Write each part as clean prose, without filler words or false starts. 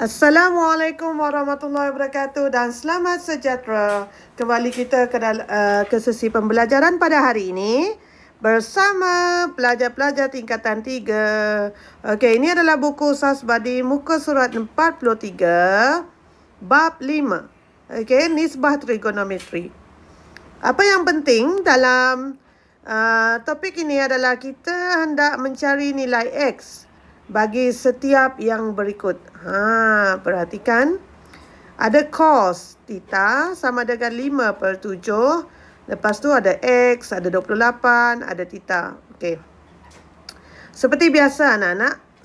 Assalamualaikum warahmatullahi wabarakatuh dan selamat sejahtera. Kembali kita ke sesi pembelajaran pada hari ini bersama pelajar-pelajar tingkatan 3. Okey, ini adalah buku Sasbadi muka surat 43 bab 5. Okey, nisbah trigonometri. Apa yang penting dalam topik ini adalah kita hendak mencari nilai X bagi setiap yang berikut. Perhatikan. Ada cos theta sama dengan 5/7. Lepas tu ada X, ada 28, ada theta. Okey. Seperti biasa anak-anak,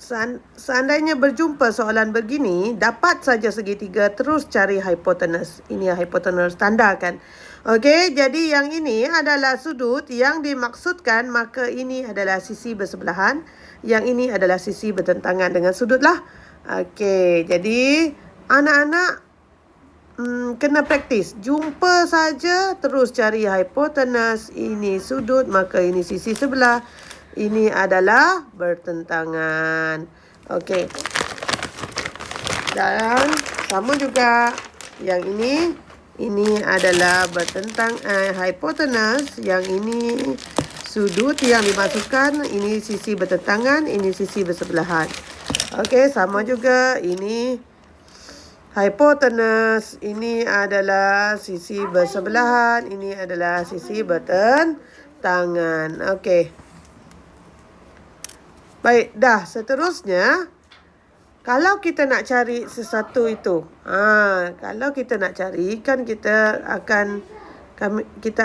seandainya berjumpa soalan begini, dapat saja segitiga, terus cari hipotenus. Ini hipotenus standar kan. Okey, jadi yang ini adalah sudut yang dimaksudkan, maka ini adalah sisi bersebelahan. Yang ini adalah sisi bertentangan dengan sudut lah. Okey, jadi anak-anak kena praktis. Jumpa saja, terus cari hipotenus. Ini sudut, maka ini sisi sebelah. Ini adalah bertentangan. Okey. Dan sama juga yang ini adalah bertentang hipotenus. Yang ini sudut yang dimasukkan. Ini sisi bertentangan, ini sisi bersebelahan. Okey, sama juga ini hipotenus, ini adalah sisi bersebelahan, ini adalah sisi bertentangan. Okey. Baik, dah seterusnya kalau kita nak cari sesuatu itu, kalau kita nak cari kan kita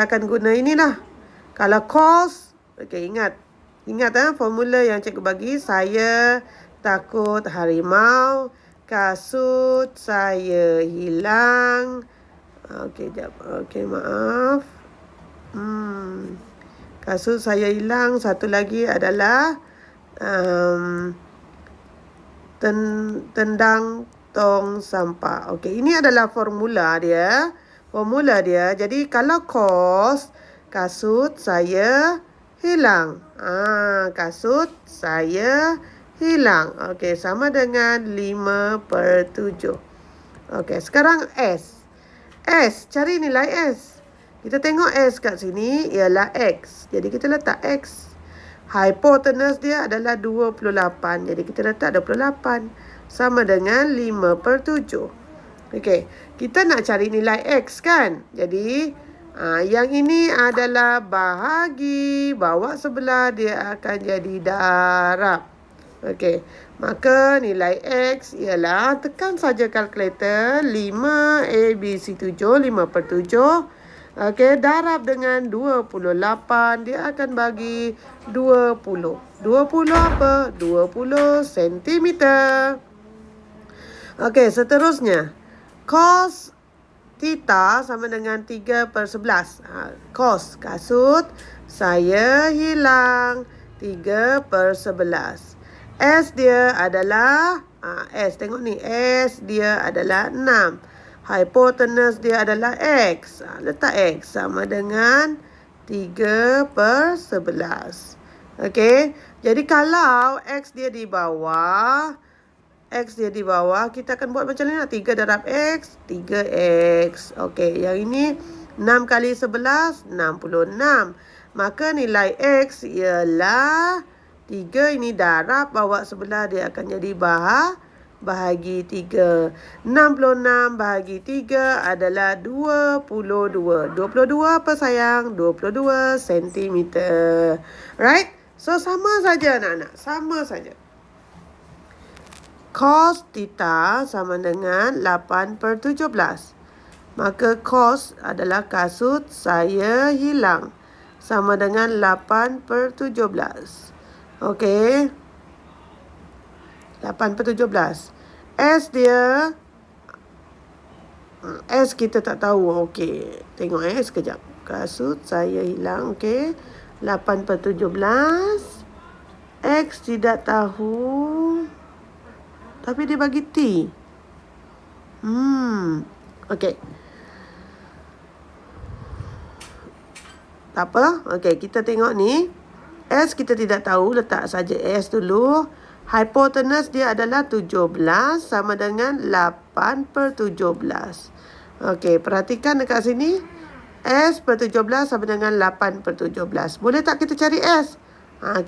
akan guna inilah. Kalau cos, okey, ingat formula yang cikgu bagi. Saya takut harimau, kasut saya hilang. Okey, jap. Okey, maaf. Kasut saya hilang. Satu lagi adalah tendang tong sampah. Okey, ini adalah formula dia. Jadi kalau cos, kasut saya hilang. Kasut saya hilang. Okey, sama dengan 5/7. Okey, sekarang S. Cari nilai S. Kita tengok S kat sini ialah X. Jadi kita letak X. Hipotenus dia adalah 28. Jadi kita letak 28. Sama dengan 5/7. Okey, kita nak cari nilai X kan? Jadi yang ini adalah bahagi, bawa sebelah, dia akan jadi darab. Okey, maka nilai X ialah, tekan saja kalkulator, 5 ABC 7, 5/7. Okey, darab dengan 28, dia akan bagi 20. 20 apa? 20 sentimeter. Okey, seterusnya. Cos theta sama dengan 3/11. Cos, kasut saya hilang, 3/11. S dia adalah, S tengok ni, S dia adalah 6. Hipotenus dia adalah X. Letak X sama dengan 3/11. Okey, jadi kalau X dia di bawah, kita akan buat macam ni lah. 3 darab X, 3X. Okey, yang ini 6 kali 11, 66. Maka nilai X ialah 3, ini darab, bawa sebelah, dia akan jadi bahagi 3. 66 bahagi 3 adalah 22. 22 apa sayang? 22 sentimeter. Right? So, sama saja anak-anak. Sama saja. Cos theta sama dengan 8/17. Maka cos adalah kasut saya hilang. Sama dengan 8/17. Okey. 8/17. S dia, S kita tak tahu. Okey, tengok sekejap. Kasut saya hilang. Okey, 8/17. X tidak tahu, tapi dia bagi T. Okey, tak apa. Okey, kita tengok ni. S kita tidak tahu, letak saja S dulu. Hipotenus dia adalah 17 sama dengan 8/17. Okey, perhatikan dekat sini. S per 17 sama dengan 8/17. Boleh tak kita cari S?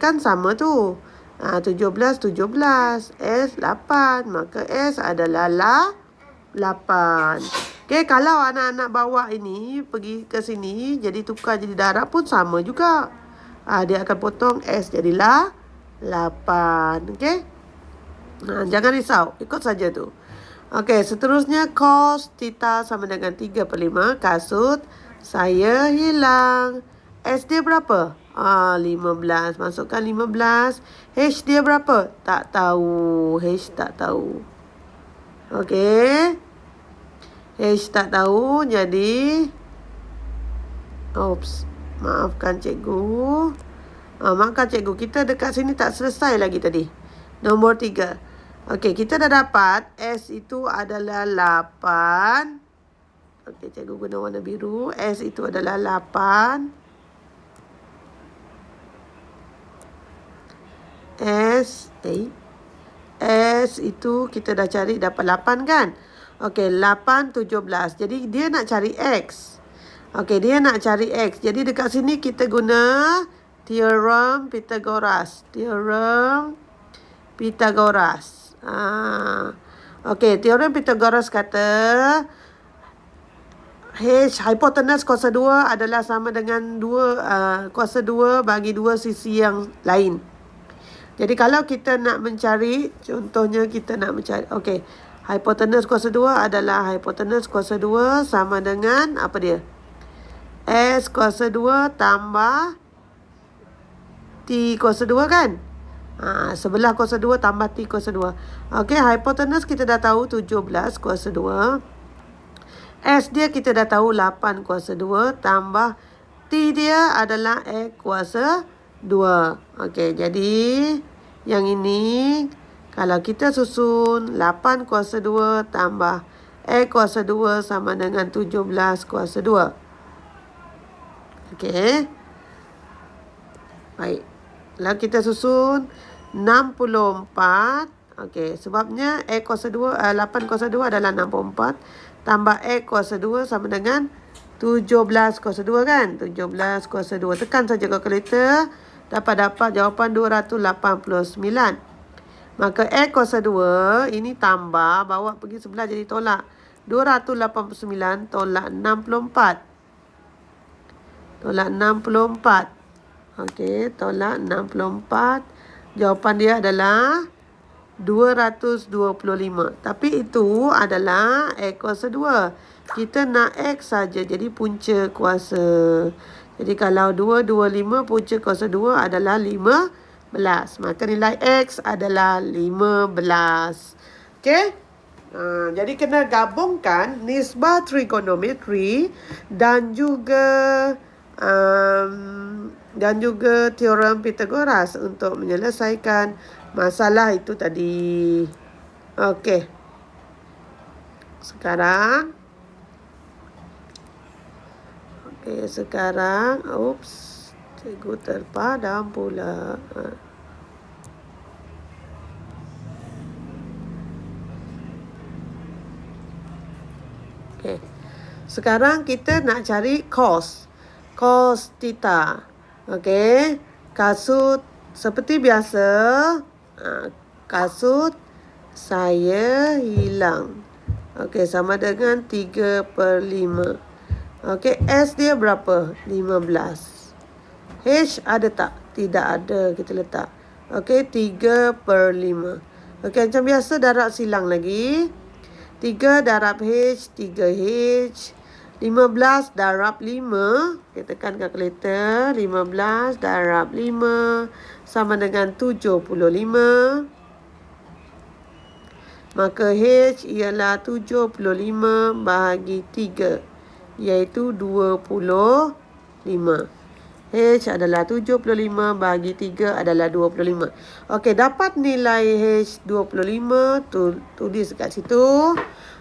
Kan sama tu. 17, 17. S 8. Maka S adalah 8. Okey, kalau anak-anak bawa ini pergi ke sini, jadi tukar jadi darab pun sama juga. Dia akan potong S jadilah 8. Okey? Jangan risau. Ikut saja tu. Okey, seterusnya cos theta sama dengan 3/5. Kasut saya hilang. S dia berapa? 15. Masukkan 15. H dia berapa? Tak tahu. H tak tahu. Okey. H tak tahu. Jadi maafkan cikgu. Maafkan cikgu. Kita dekat sini tak selesai lagi tadi. Nombor 3. Okey, kita dah dapat S itu adalah 8. Okey, cikgu guna warna biru. S itu adalah 8. S itu kita dah cari dapat 8 kan? Okey, 8, 17. Jadi dia nak cari X. Okey, dia nak cari X. Jadi dekat sini kita guna teorem Pythagoras. Okey, teorem Pythagoras kata hipotenus kuasa 2 adalah sama dengan kuasa 2 bagi 2 sisi yang lain. Jadi kalau kita nak mencari, contohnya kita nak mencari, okey, hipotenus kuasa 2 adalah hipotenus kuasa 2 sama dengan apa dia? S kuasa 2 tambah T kuasa 2 kan? Sebelah kuasa 2 tambah T kuasa 2. Okey, hipotenus kita dah tahu 17 kuasa 2. S dia kita dah tahu 8 kuasa 2 tambah T dia adalah X kuasa 2. Okey, jadi yang ini kalau kita susun 8 kuasa 2 tambah X kuasa 2 sama dengan 17 kuasa 2. Okey. Baik. Lalu kita susun 64. Okey, sebabnya X kuasa 2, 8 kuasa 2 adalah 64. Tambah X kuasa 2 sama dengan 17 kuasa 2 kan? 17 kuasa 2. Tekan saja kalkulator. Dapat jawapan 289. Maka X kuasa 2 ini tambah. Bawa pergi sebelah jadi tolak. 289 tolak 64. Tolak 64. Okey, tolak 64. Jawapan dia adalah 225. Tapi itu adalah X kuasa 2. Kita nak X saja. Jadi punca kuasa. Jadi kalau 225 punca kuasa 2 adalah 15. Maka nilai X adalah 15. Okey? Jadi kena gabungkan nisbah trigonometri dan juga teorem Pythagoras untuk menyelesaikan masalah itu tadi. Okey. Sekarang cikgu terpadam pula. Okey. Sekarang kita nak cari cos theta. Okey. Kasut seperti biasa. Kasut saya hilang. Okey, sama dengan 3/5. Okey, S dia berapa? 15. H ada tak? Tidak ada. Kita letak. Okey, 3/5. Okey, macam biasa darab silang lagi. 3 darab H, 3H. 15 darab 5. Kita tekan kalkulator. 15 darab 5 sama dengan 75. Maka H ialah 75 bahagi 3. Iaitu 25. H adalah 75 bahagi 3 adalah 25. Okey, dapat nilai H 25. Tulis kat situ.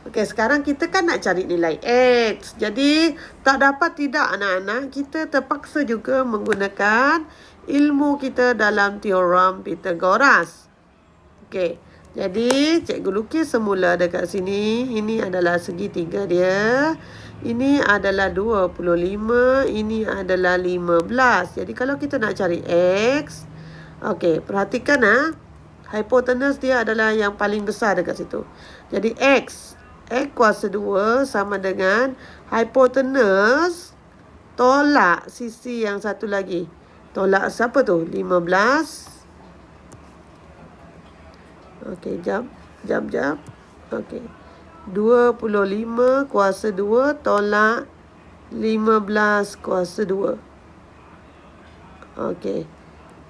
Okey, sekarang kita kan nak cari nilai X. Jadi, tak dapat tidak anak-anak. Kita terpaksa juga menggunakan ilmu kita dalam teorem Pythagoras. Okey. Jadi, cikgu lukis semula dekat sini. Ini adalah segitiga dia. Ini adalah 25. Ini adalah 15. Jadi, kalau kita nak cari X. Okey, perhatikan hipotenus dia adalah yang paling besar dekat situ. Jadi, X kuasa 2 sama dengan hipotenus tolak sisi yang satu lagi. Tolak siapa tu? 15. Okey, jap. Okey. 25 kuasa 2 tolak 15 kuasa 2. Okey.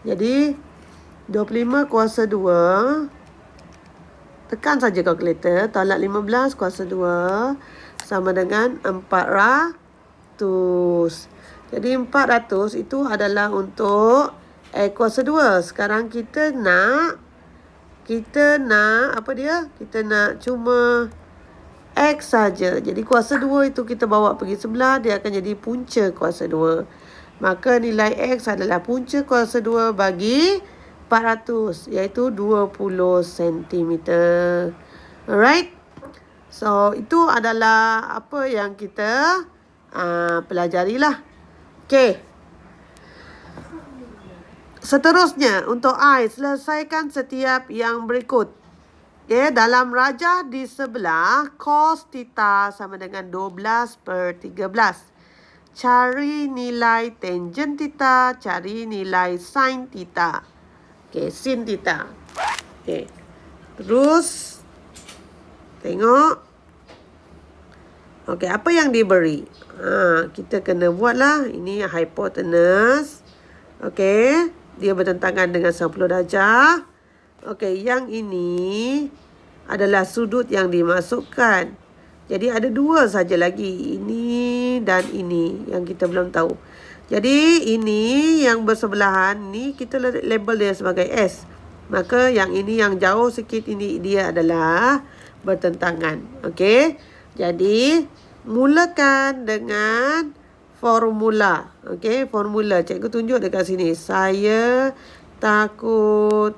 Jadi 25 kuasa 2, tekan saja kalkulator, tolak 15 kuasa 2 sama dengan 400. Jadi 400 itu adalah untuk X kuasa 2. Sekarang kita nak apa dia? Kita nak cuma X saja. Jadi kuasa 2 itu kita bawa pergi sebelah, dia akan jadi punca kuasa 2. Maka nilai X adalah punca kuasa 2 bagi 400, iaitu 20 cm. Alright? So, itu adalah apa yang kita pelajarilah. Okay. Seterusnya, untuk I, selesaikan setiap yang berikut. Okay, dalam rajah di sebelah, cos theta sama dengan 12/13. Cari nilai tangent theta, cari nilai sin theta. Okay, sin theta. Okay. Terus, tengok. Okay, apa yang diberi? Kita kena buatlah. Ini hipotenus. Okay. Dia bertentangan dengan 90 darjah. Okey, yang ini adalah sudut yang dimasukkan. Jadi ada dua saja lagi. Ini dan ini yang kita belum tahu. Jadi ini yang bersebelahan ni kita label dia sebagai S. Maka yang ini yang jauh sikit ini dia adalah bertentangan. Okey. Jadi mulakan dengan formula. Okey, formula. Cikgu tunjuk dekat sini. Saya takut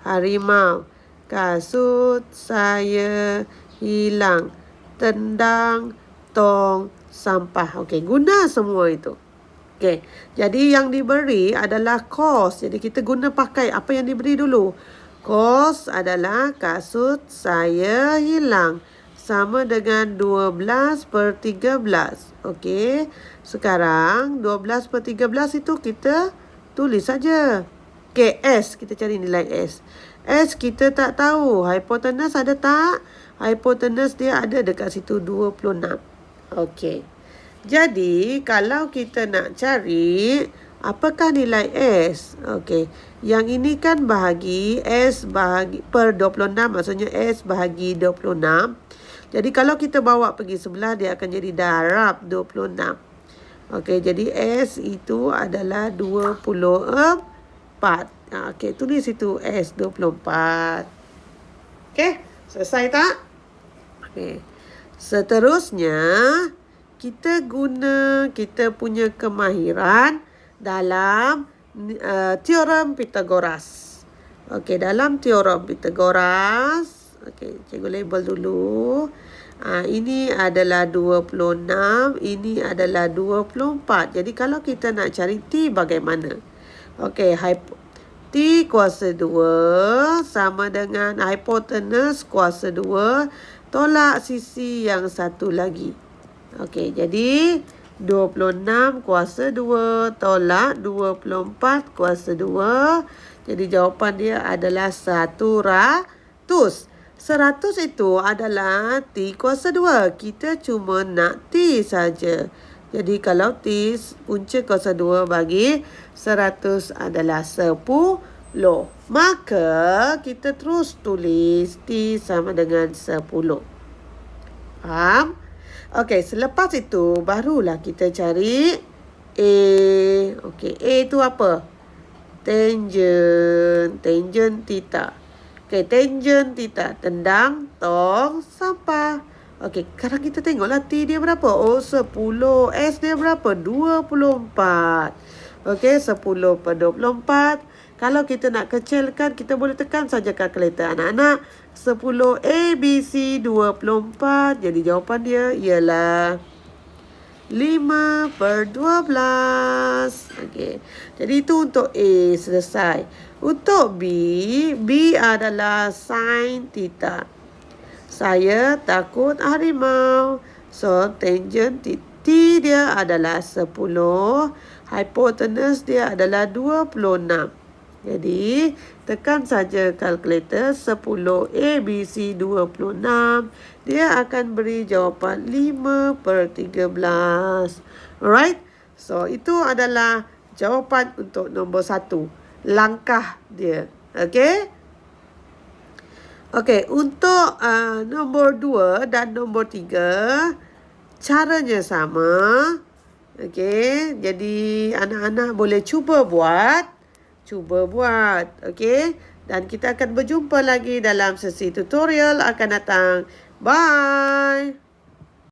harimau. Kasut saya hilang. Tendang tong sampah. Okey, guna semua itu. Okey. Jadi yang diberi adalah cos. Jadi kita guna pakai apa yang diberi dulu. Cos adalah kasut saya hilang. Sama dengan 12/13. Okey. Sekarang 12/13 itu kita tulis saja. Okey, S. Kita cari nilai S. S kita tak tahu. Hipotenus ada tak? Hipotenus dia ada dekat situ 26. Okey. Jadi, kalau kita nak cari apakah nilai S? Okey. Yang ini kan bahagi S bahagi per 26. Maksudnya S bahagi 26. Jadi kalau kita bawa pergi sebelah, dia akan jadi darab 26. Okey, jadi S itu adalah 24. Okey, tulis itu S 24. Okey, selesai tak? Okey. Seterusnya, kita guna kita punya kemahiran dalam teorem Pythagoras. Okey, dalam teorem Pythagoras, okey, cikgu label dulu. Ini adalah 26, ini adalah 24. Jadi kalau kita nak cari T bagaimana? Okey, T kuasa 2 sama dengan hipotenus kuasa 2 tolak sisi yang satu lagi. Okey, jadi 26 kuasa 2 tolak 24 kuasa 2. Jadi jawapan dia adalah 100. 100 itu adalah T kuasa 2. Kita cuma nak T saja. Jadi kalau T punca kuasa 2 bagi 100 adalah 10. Maka kita terus tulis T sama dengan 10. Faham? Okey, selepas itu barulah kita cari A. Okey, A itu apa? Tangent theta. Okey, tangent theta. Tendang tong sampah. Okey, sekarang kita tengoklah T dia berapa? Oh, 10. S dia berapa? 24. Okey, 10/24. Kalau kita nak kecilkan, kita boleh tekan saja kalkulator anak-anak. 10 ABC 24. Jadi jawapan dia ialah 5/12. Okey. Jadi itu untuk A, selesai. Untuk B adalah sin theta. Saya takut harimau. So, tangent T dia adalah 10. Hypotenuse dia adalah 26. Jadi, tekan saja kalkulator 10 ABC 26. Dia akan beri jawapan 5/13. Alright? So, itu adalah jawapan untuk nombor 1. Langkah dia. Okay? Okay, untuk nombor 2 dan nombor 3, caranya sama. Okay, jadi anak-anak boleh cuba buat. Okay, dan kita akan berjumpa lagi dalam sesi tutorial akan datang. Bye!